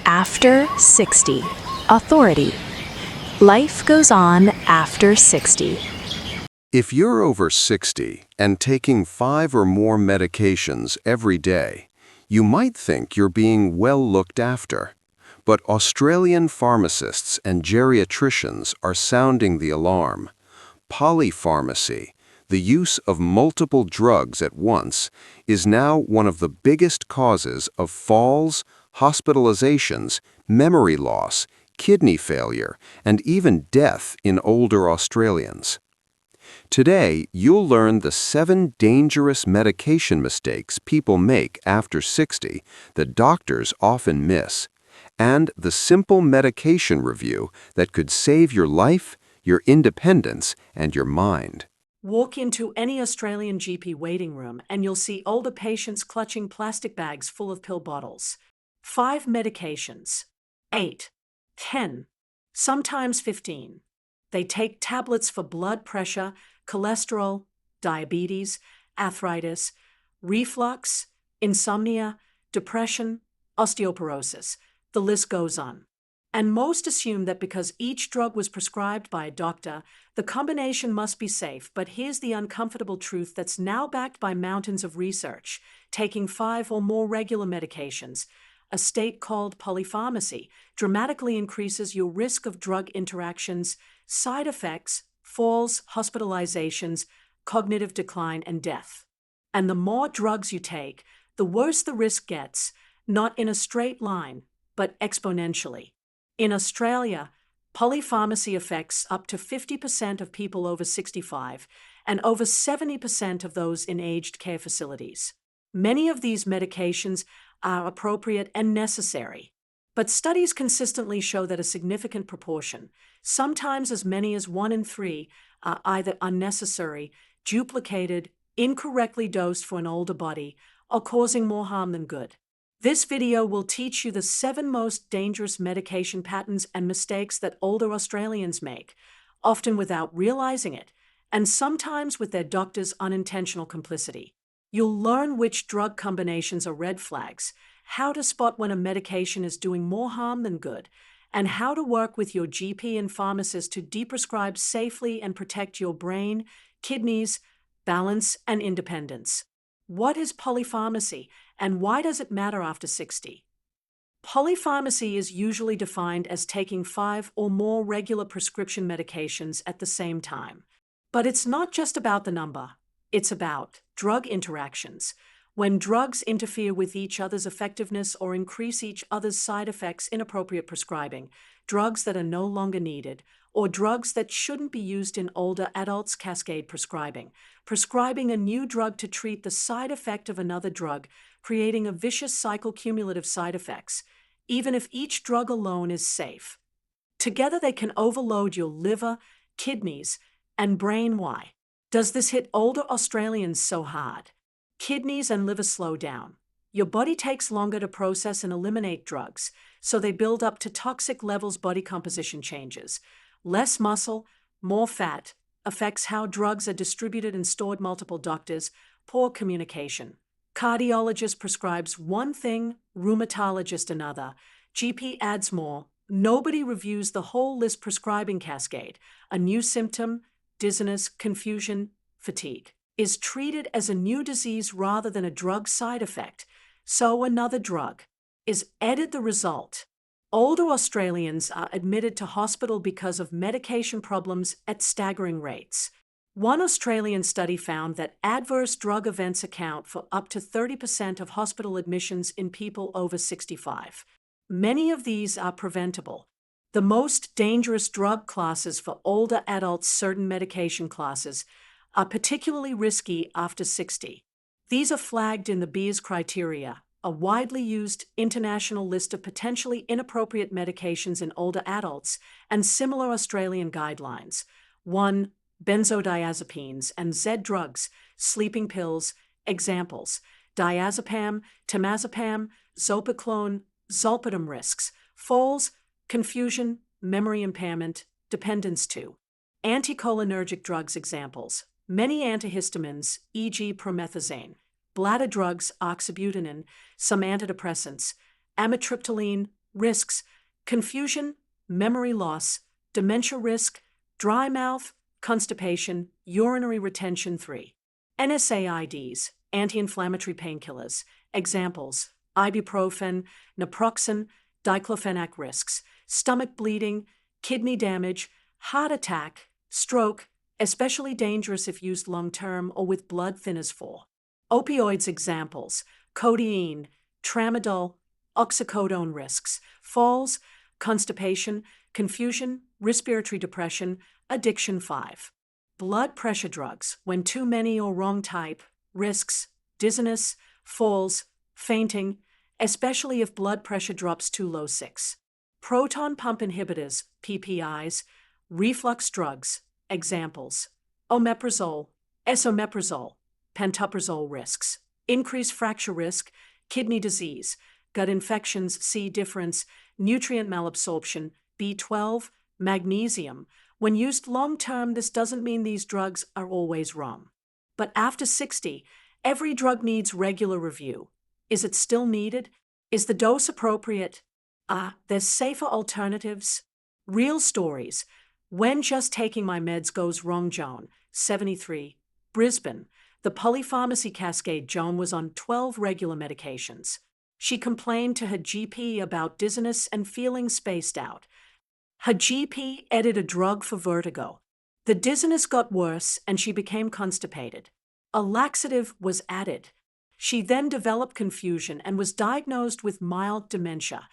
After 60. Authority. Life goes on after 60. If you're over 60 and taking 5 or more medications every day, you might think you're being well looked after. But Australian pharmacists and geriatricians are sounding the alarm. Polypharmacy, the use of multiple drugs at once, is now one of the biggest causes of falls, hospitalizations, memory loss, kidney failure, and even death in older Australians. Today, you'll learn the 7 dangerous medication mistakes people make after 60 that doctors often miss, and the simple medication review that could save your life, your independence, and your mind. Walk into any Australian GP waiting room and you'll see older patients clutching plastic bags full of pill bottles. 5 medications. 8. 10. Sometimes 15. They take tablets for blood pressure, cholesterol, diabetes, arthritis, reflux, insomnia, depression, osteoporosis. The list goes on. And most assume that because each drug was prescribed by a doctor, the combination must be safe. But here's the uncomfortable truth that's now backed by mountains of research. Taking 5 or more regular medications, a state called polypharmacy, dramatically increases your risk of drug interactions, side effects, falls, hospitalizations, cognitive decline, and death. And the more drugs you take, the worse the risk gets, not in a straight line, but exponentially. In Australia, polypharmacy affects up to 50% of people over 65 and over 70% of those in aged care facilities. Many of these medications are appropriate and necessary, but studies consistently show that a significant proportion, sometimes as many as 1 in 3, are either unnecessary, duplicated, incorrectly dosed for an older body, or causing more harm than good. This video will teach you the 7 most dangerous medication patterns and mistakes that older Australians make, often without realizing it, and sometimes with their doctor's unintentional complicity. You'll learn which drug combinations are red flags, how to spot when a medication is doing more harm than good, and how to work with your GP and pharmacist to deprescribe safely and protect your brain, kidneys, balance, and independence. What is polypharmacy, and why does it matter after 60? Polypharmacy is usually defined as taking 5 or more regular prescription medications at the same time. But it's not just about the number. It's about drug interactions. When drugs interfere with each other's effectiveness or increase each other's side effects, inappropriate prescribing, drugs that are no longer needed, or drugs that shouldn't be used in older adults, cascade prescribing. Prescribing a new drug to treat the side effect of another drug, creating a vicious cycle, cumulative side effects, even if each drug alone is safe. Together they can overload your liver, kidneys, and brain. Why does this hit older Australians so hard? Kidneys and liver slow down. Your body takes longer to process and eliminate drugs, so they build up to toxic levels. Body composition changes. Less muscle, more fat, affects how drugs are distributed and stored. Multiple doctors, poor communication. Cardiologist prescribes one thing, rheumatologist another. GP adds more. Nobody reviews the whole list. Prescribing cascade. A new symptom, dizziness, confusion, fatigue, is treated as a new disease rather than a drug side effect. So another drug is added. The result: older Australians are admitted to hospital because of medication problems at staggering rates. One Australian study found that adverse drug events account for up to 30% of hospital admissions in people over 65. Many of these are preventable. The most dangerous drug classes for older adults, certain medication classes, are particularly risky after 60. These are flagged in the BEERS criteria, a widely used international list of potentially inappropriate medications in older adults, and similar Australian guidelines. 1. Benzodiazepines and Z drugs, sleeping pills. Examples: diazepam, temazepam, zopiclone, zolpidem. Risks: falls, confusion, memory impairment, dependence. 2. Anticholinergic drugs. Examples: many antihistamines, e.g. promethazine, bladder drugs, oxybutynin, some antidepressants, amitriptyline, Risks: confusion, memory loss, dementia risk, dry mouth, constipation, urinary retention. 3. NSAIDs, anti-inflammatory painkillers. Examples: ibuprofen, naproxen, diclofenac. Risks: stomach bleeding, kidney damage, heart attack, stroke, especially dangerous if used long-term or with blood thinners. 4. Opioids. Examples: codeine, tramadol, oxycodone. Risks: falls, constipation, confusion, respiratory depression, addiction. 5. Blood pressure drugs, when too many or wrong type. Risks: dizziness, falls, fainting, especially if blood pressure drops too low. 6. Proton pump inhibitors, PPIs, reflux drugs. Examples: omeprazole, esomeprazole, pantoprazole. Risks: increased fracture risk, kidney disease, gut infections. C. Difference: nutrient malabsorption, B12, magnesium. When used long-term, this doesn't mean these drugs are always wrong. But after 60, every drug needs regular review. Is it still needed? Is the dose appropriate? There's safer alternatives. Real stories. When just taking my meds goes wrong. Joan, 73, Brisbane. The Polypharmacy cascade. Joan was on 12 regular medications. She complained to her GP about dizziness and feeling spaced out. Her GP added a drug for vertigo. The dizziness got worse and she became constipated. A laxative was added. She then developed confusion and was diagnosed with mild dementia.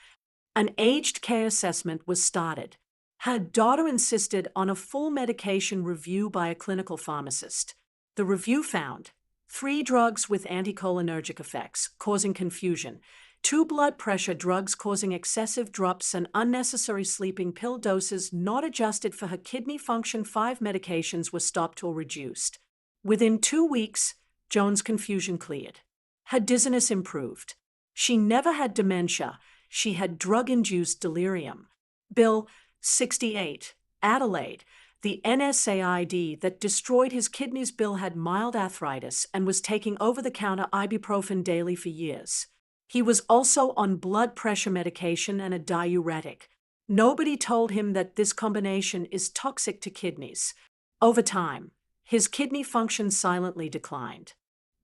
An aged care assessment was started. Her daughter insisted on a full medication review by a clinical pharmacist. The review found 3 drugs with anticholinergic effects, causing confusion, 2 blood pressure drugs causing excessive drops and unnecessary sleeping pill doses not adjusted for her kidney function. 5 medications were stopped or reduced. Within 2 weeks, Joan's confusion cleared. Her dizziness improved. She never had dementia. She had drug-induced delirium. Bill, 68, Adelaide. The NSAID that destroyed his kidneys. Bill had mild arthritis and was taking over-the-counter ibuprofen daily for years. He was also on blood pressure medication and a diuretic. Nobody told him that this combination is toxic to kidneys. Over time, his kidney function silently declined.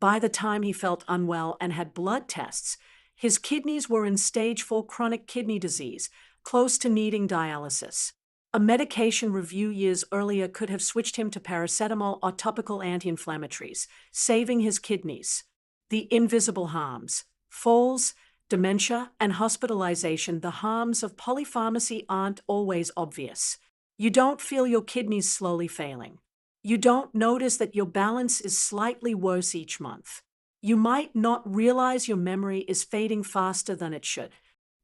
By the time he felt unwell and had blood tests, his kidneys were in stage 4 chronic kidney disease, close to needing dialysis. A medication review years earlier could have switched him to paracetamol or topical anti-inflammatories, saving his kidneys. The invisible harms: falls, dementia, and hospitalization. The harms of polypharmacy aren't always obvious. You don't feel your kidneys slowly failing. You don't notice that your balance is slightly worse each month. You might not realize your memory is fading faster than it should.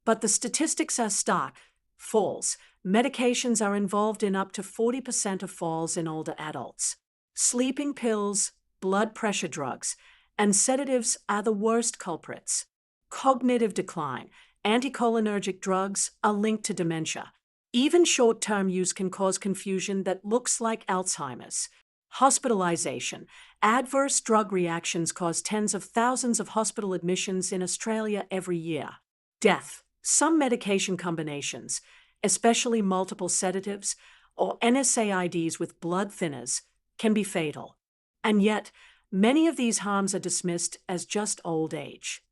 But the statistics are stark. Falls. Medications are involved in up to 40% of falls in older adults. Sleeping pills, blood pressure drugs, and sedatives are the worst culprits. Cognitive decline. Anticholinergic drugs are linked to dementia. Even short-term use can cause confusion that looks like Alzheimer's. Hospitalisation. Adverse drug reactions cause tens of thousands of hospital admissions in Australia every year. Death. Some medication combinations, especially multiple sedatives or NSAIDs with blood thinners, can be fatal. And yet, many of these harms are dismissed as just old age.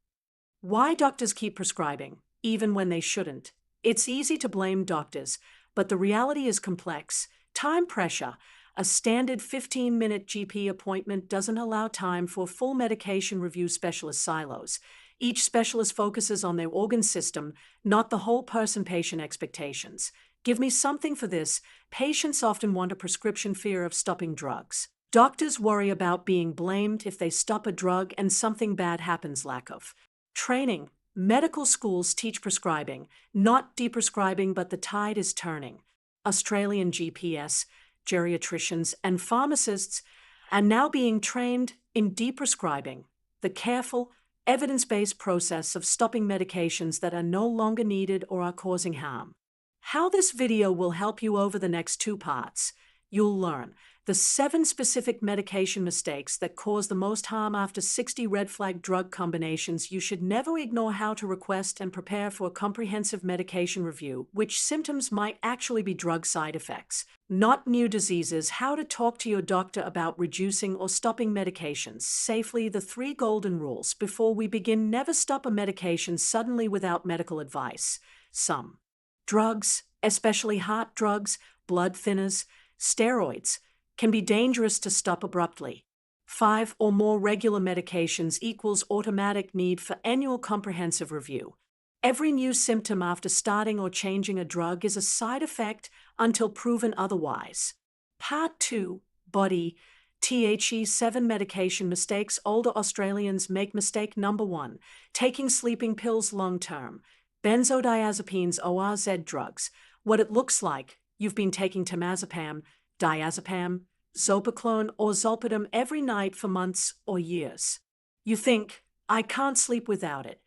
Why doctors keep prescribing, even when they shouldn't? It's easy to blame doctors, but the reality is complex. Time pressure. A standard 15-minute GP appointment doesn't allow time for full medication review. Specialist silos. Each specialist focuses on their organ system, not the whole person. Patient expectations. Give me something for this. Patients often want a prescription. Fear of stopping drugs. Doctors worry about being blamed if they stop a drug and something bad happens. Lack of training. Medical schools teach prescribing, not deprescribing, but the tide is turning. Australian GPS, geriatricians, and pharmacists are now being trained in deprescribing, the careful, evidence-based process of stopping medications that are no longer needed or are causing harm. How this video will help you over the next 2 parts. You'll learn the 7 specific medication mistakes that cause the most harm after 60 red flag drug combinations. You should never ignore how to request and prepare for a comprehensive medication review, which symptoms might actually be drug side effects, not new diseases. How to talk to your doctor about reducing or stopping medications safely. The 3 golden rules before we begin: never stop a medication suddenly without medical advice. Some drugs, especially heart drugs, blood thinners, steroids, can be dangerous to stop abruptly. 5 or more regular medications equals automatic need for annual comprehensive review. Every new symptom after starting or changing a drug is a side effect until proven otherwise. Part 2, Body, THE 7 medication mistakes older Australians make. Mistake number 1, taking sleeping pills long term. Benzodiazepines, ORZ drugs. What it looks like: you've been taking temazepam, diazepam, zopiclone, or zolpidem every night for months or years. You think, I can't sleep without it.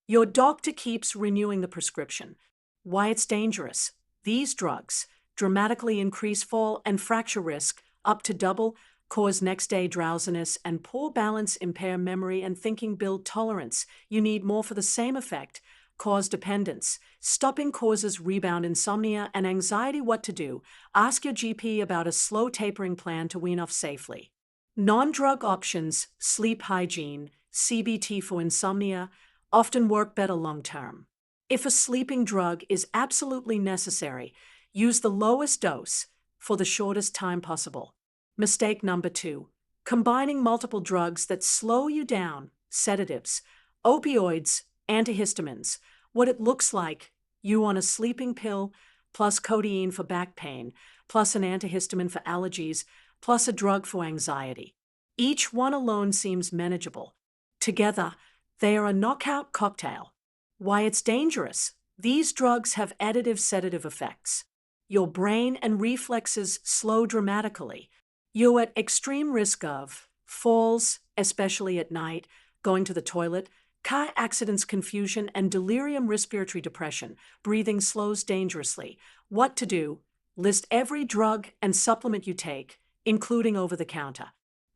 Your doctor keeps renewing the prescription. Why it's dangerous: these drugs dramatically increase fall and fracture risk, up to double, cause next-day drowsiness and poor balance, impair memory and thinking, build tolerance. You need more for the same effect, cause dependence. Stopping causes rebound insomnia and anxiety. What to do? Ask your GP about a slow tapering plan to wean off safely. Non-drug options, sleep hygiene, CBT for insomnia, often work better long-term. If a sleeping drug is absolutely necessary, use the lowest dose for the shortest time possible. Mistake number 2, combining multiple drugs that slow you down. Sedatives, opioids, antihistamines. What it looks like: you on a sleeping pill, plus codeine for back pain, plus an antihistamine for allergies, plus a drug for anxiety. Each one alone seems manageable. Together, they are a knockout cocktail. Why it's dangerous: these drugs have additive sedative effects. Your brain and reflexes slow dramatically. You're at extreme risk of falls, especially at night, going to the toilet, car accidents, confusion, and delirium. Respiratory depression, breathing slows dangerously. What to do? List every drug and supplement you take, including over-the-counter.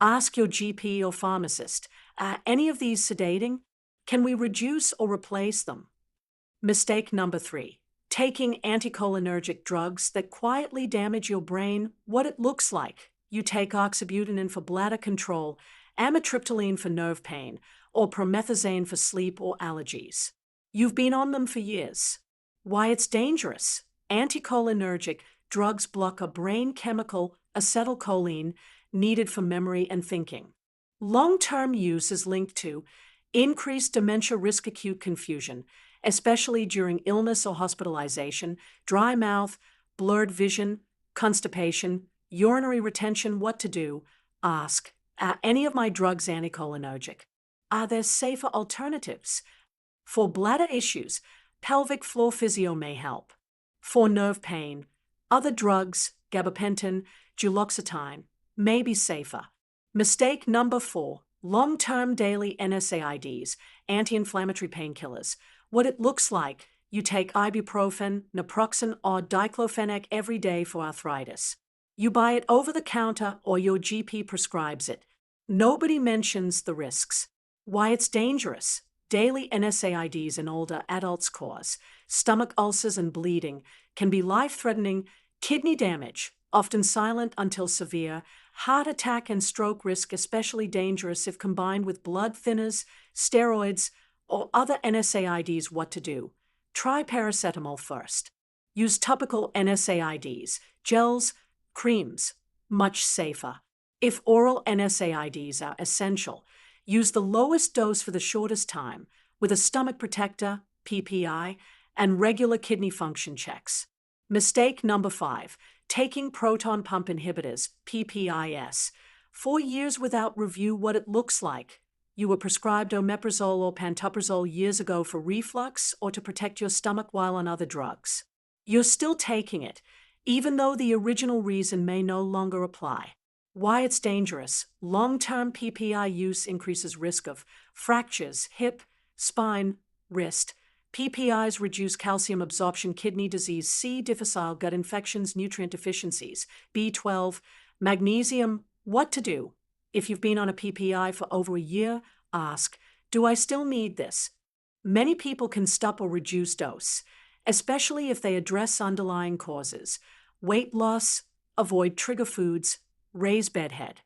Ask your GP or pharmacist, are any of these sedating? Can we reduce or replace them? Mistake number 3, taking anticholinergic drugs that quietly damage your brain. What it looks like: you take oxybutynin for bladder control, amitriptyline for nerve pain, or promethazine for sleep or allergies. You've been on them for years. Why it's dangerous: anticholinergic drugs block a brain chemical, acetylcholine, needed for memory and thinking. Long-term use is linked to increased dementia risk, acute confusion, especially during illness or hospitalization, dry mouth, blurred vision, constipation, urinary retention. What to do? Ask, are any of my drugs anticholinergic? Are there safer alternatives? For bladder issues, pelvic floor physio may help. For nerve pain, other drugs, gabapentin, duloxetine, may be safer. Mistake number 4, long-term daily NSAIDs, anti-inflammatory painkillers. What it looks like: you take ibuprofen, naproxen, or diclofenac every day for arthritis. You buy it over the counter or your GP prescribes it. Nobody mentions the risks. Why it's dangerous: daily NSAIDs in older adults cause stomach ulcers and bleeding, can be life-threatening, kidney damage, often silent until severe, heart attack and stroke risk, especially dangerous if combined with blood thinners, steroids, or other NSAIDs. What to do? Try paracetamol first. Use topical NSAIDs, gels, creams, much safer. If oral NSAIDs are essential, use the lowest dose for the shortest time with a stomach protector, PPI, and regular kidney function checks. Mistake number 5, taking proton pump inhibitors, PPIs, 4 years without review. What it looks like: you were prescribed omeprazole or pantoprazole years ago for reflux or to protect your stomach while on other drugs. You're still taking it, even though the original reason may no longer apply. Why it's dangerous: long-term PPI use increases risk of fractures, hip, spine, wrist, PPIs reduce calcium absorption, kidney disease. C. Difficile gut infections, nutrient deficiencies. B12. Magnesium. What to do? If you've been on a PPI for over a year, ask, do I still need this? Many people can stop or reduce dose, especially if they address underlying causes. Weight loss, avoid trigger foods, raise bedhead.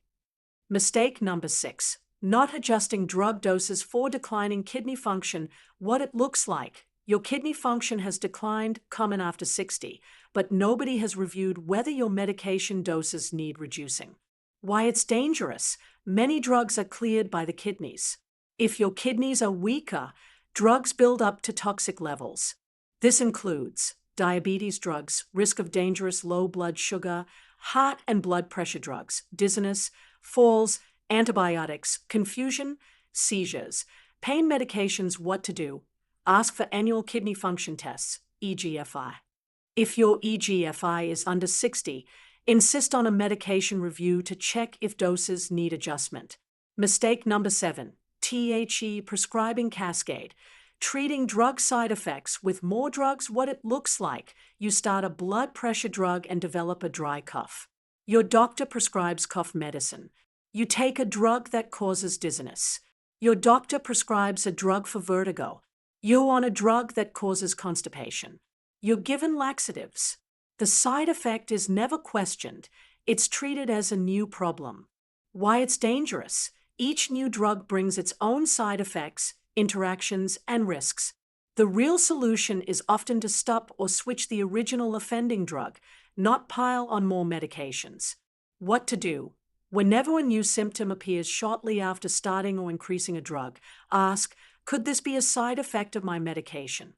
Mistake number 6. Not adjusting drug doses for declining kidney function. What it looks like. Your kidney function has declined, common after 60, but nobody has reviewed whether your medication doses need reducing. Why it's dangerous. Many drugs are cleared by the kidneys. If your kidneys are weaker, drugs build up to toxic levels. This includes diabetes drugs, risk of dangerous low blood sugar, heart and blood pressure drugs, dizziness, falls, antibiotics, confusion, seizures, pain medications. What to do? Ask for annual kidney function tests, EGFR. If your EGFR is under 60, insist on a medication review to check if doses need adjustment. Mistake number 7. THE prescribing cascade. Treating drug side effects with more drugs. What it looks like. You start a blood pressure drug and develop a dry cough. Your doctor prescribes cough medicine. You take a drug that causes dizziness. Your doctor prescribes a drug for vertigo. You're on a drug that causes constipation. You're given laxatives. The side effect is never questioned. It's treated as a new problem. Why it's dangerous. Each new drug brings its own side effects, interactions, and risks. The real solution is often to stop or switch the original offending drug, not pile on more medications. What to do? Whenever a new symptom appears shortly after starting or increasing a drug, ask, could this be a side effect of my medication?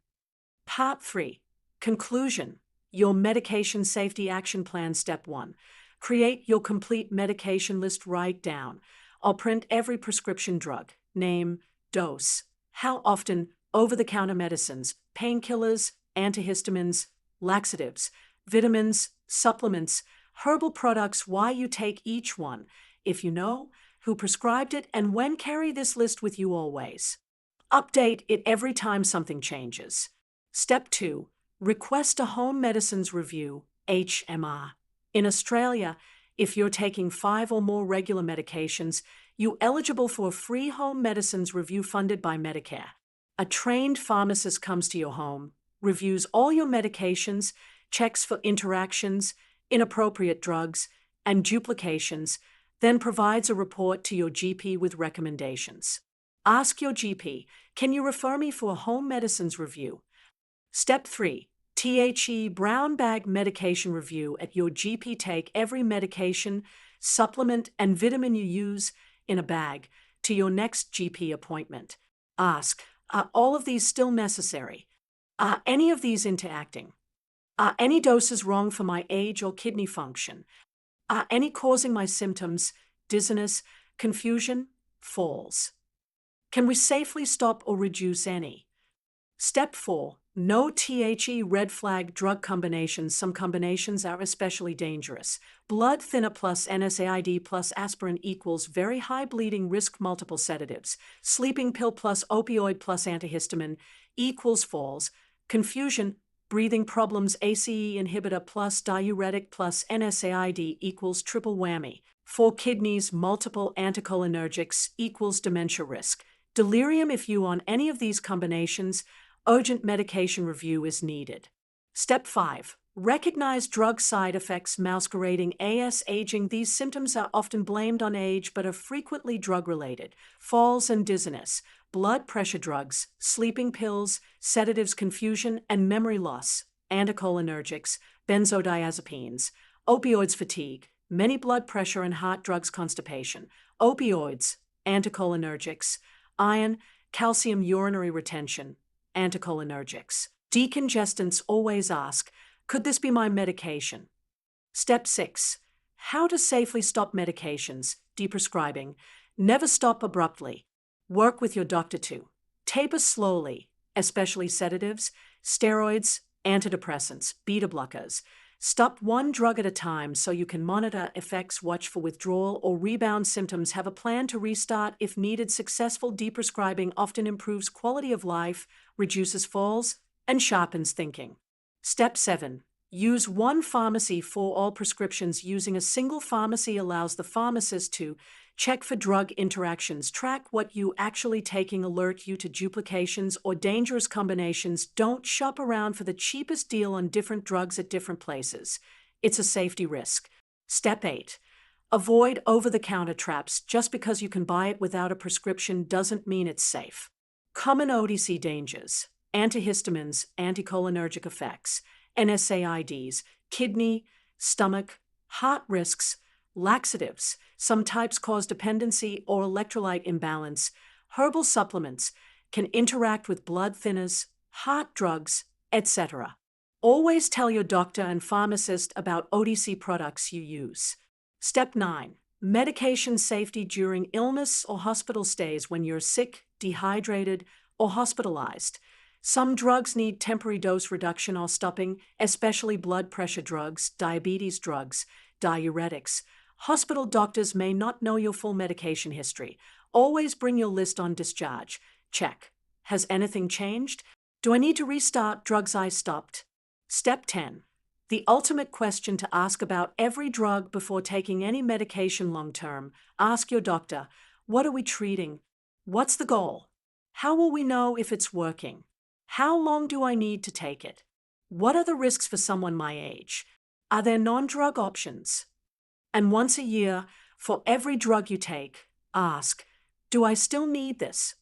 Part 3. Conclusion. Your medication safety action plan. Step 1. Create your complete medication list. Write down. I'll print every prescription drug, name, dose, how often, over-the-counter medicines, painkillers, antihistamines, laxatives, vitamins, supplements, herbal products, why you take each one, if you know, who prescribed it, and when. Carry this list with you always. Update it every time something changes. Step 2. Request a home medicines review, HMR. In Australia, if you're taking 5 or more regular medications, you're eligible for a free home medicines review funded by Medicare. A trained pharmacist comes to your home, reviews all your medications, checks for interactions, inappropriate drugs, and duplications, then provides a report to your GP with recommendations. Ask your GP, can you refer me for a home medicines review? Step 3. THE brown bag medication review at your GP. Take every medication, supplement, and vitamin you use in a bag to your next GP appointment. Ask, are all of these still necessary? Are any of these interacting? Are any doses wrong for my age or kidney function? Are any causing my symptoms, dizziness, confusion, falls? Can we safely stop or reduce any? Step 4. No THE red flag drug combinations. Some combinations are especially dangerous. Blood thinner plus NSAID plus aspirin equals very high bleeding risk. Multiple sedatives. Sleeping pill plus opioid plus antihistamine equals falls. Confusion. Breathing problems. ACE inhibitor plus diuretic plus NSAID equals triple whammy. For kidneys, multiple anticholinergics equals dementia risk. Delirium. If you on any of these combinations, urgent medication review is needed. Step 5. Recognize drug side effects masquerading as aging. These symptoms are often blamed on age but are frequently drug-related. Falls and dizziness, blood pressure drugs, sleeping pills, sedatives, confusion and memory loss, anticholinergics, benzodiazepines, opioids, fatigue, many blood pressure and heart drugs, constipation, opioids, anticholinergics, iron, calcium, urinary retention, anticholinergics. Decongestants. Always ask, could this be my medication? Step 6. How to safely stop medications. Deprescribing. Never stop abruptly. Work with your doctor to taper slowly, especially sedatives, steroids, antidepressants, beta blockers. Stop one drug at a time so you can monitor effects, watch for withdrawal or rebound symptoms, have a plan to restart if needed. Successful deprescribing often improves quality of life, reduces falls, and sharpens thinking. Step 7. Use one pharmacy for all prescriptions. Using a single pharmacy allows the pharmacist to check for drug interactions, track what you actually taking, alert you to duplications or dangerous combinations. Don't shop around for the cheapest deal on different drugs at different places. It's a safety risk. Step 8. Avoid over-the-counter traps. Just because you can buy it without a prescription doesn't mean it's safe. Common OTC dangers: antihistamines, anticholinergic effects, NSAIDs, kidney, stomach, heart risks, laxatives. Some types cause dependency or electrolyte imbalance. Herbal supplements can interact with blood thinners, heart drugs, etc. Always tell your doctor and pharmacist about OTC products you use. Step 9. Medication safety during illness or hospital stays. When you're sick, dehydrated, or hospitalized, some drugs need temporary dose reduction or stopping, especially blood pressure drugs, diabetes drugs, diuretics. Hospital doctors may not know your full medication history. Always bring your list on discharge. Check. Has anything changed? Do I need to restart drugs I stopped? Step 10. The ultimate question to ask about every drug before taking any medication long-term. Ask your doctor, what are we treating? What's the goal? How will we know if it's working? How long do I need to take it? What are the risks for someone my age? Are there non-drug options? And once a year, for every drug you take, ask, do I still need this?